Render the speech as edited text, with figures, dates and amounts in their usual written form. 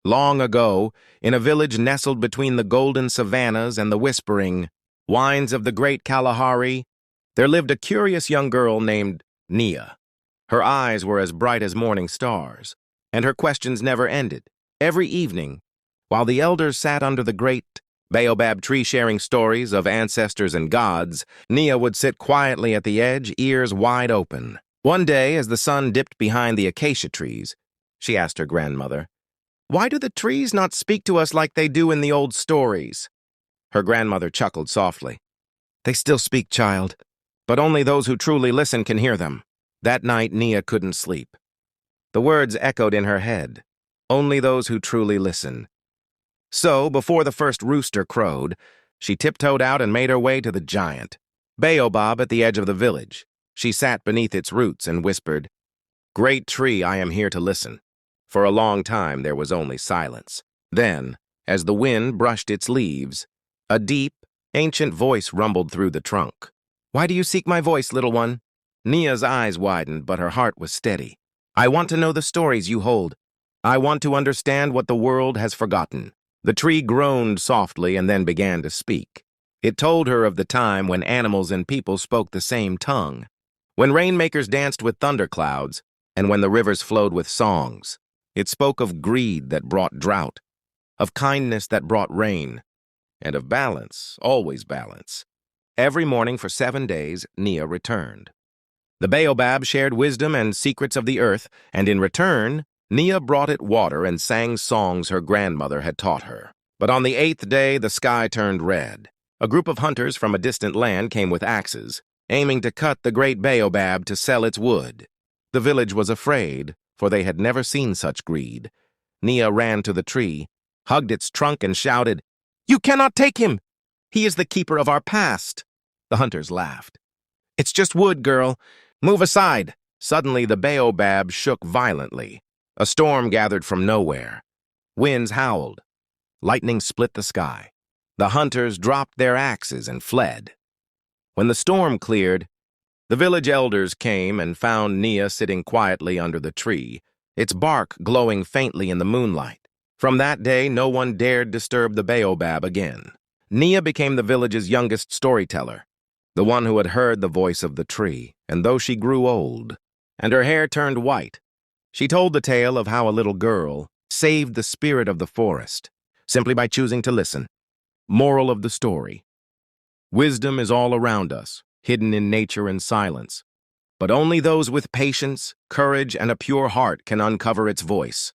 Long ago, in a village nestled between the golden savannas and the whispering wines of the great Kalahari, there lived a curious young girl named Nia. Her eyes were as bright as morning stars, and her questions never ended. Every evening, while the elders sat under the great baobab tree sharing stories of ancestors and gods, Nia would sit quietly at the edge, ears wide open. One day, as the sun dipped behind the acacia trees, she asked her grandmother, "Why do the trees not speak to us like they do in the old stories?" Her grandmother chuckled softly. "They still speak, child, but only those who truly listen can hear them." That night, Nia couldn't sleep. The words echoed in her head. Only those who truly listen. So, before the first rooster crowed, she tiptoed out and made her way to the giant baobab at the edge of the village. She sat beneath its roots and whispered, "Great tree, I am here to listen." For a long time there was only silence. Then, as the wind brushed its leaves, a deep, ancient voice rumbled through the trunk. "Why do you seek my voice, little one?" Nia's eyes widened, but her heart was steady. "I want to know the stories you hold. I want to understand what the world has forgotten." The tree groaned softly and then began to speak. It told her of the time when animals and people spoke the same tongue, when rainmakers danced with thunderclouds, and when the rivers flowed with songs. It spoke of greed that brought drought, of kindness that brought rain, and of balance, always balance. Every morning for 7 days, Nia returned. The baobab shared wisdom and secrets of the earth, and in return, Nia brought it water and sang songs her grandmother had taught her. But on the 8th day, the sky turned red. A group of hunters from a distant land came with axes, aiming to cut the great baobab to sell its wood. The village was afraid, for they had never seen such greed. Nia ran to the tree, hugged its trunk, and shouted, "You cannot take him! He is the keeper of our past." The hunters laughed. "It's just wood, girl. Move aside." Suddenly, the baobab shook violently. A storm gathered from nowhere. Winds howled. Lightning split the sky. The hunters dropped their axes and fled. When the storm cleared, the village elders came and found Nia sitting quietly under the tree, its bark glowing faintly in the moonlight. From that day, no one dared disturb the baobab again. Nia became the village's youngest storyteller, the one who had heard the voice of the tree, and though she grew old, and her hair turned white, she told the tale of how a little girl saved the spirit of the forest, simply by choosing to listen. Moral of the story: wisdom is all around us, hidden in nature and silence, but only those with patience, courage, and a pure heart can uncover its voice.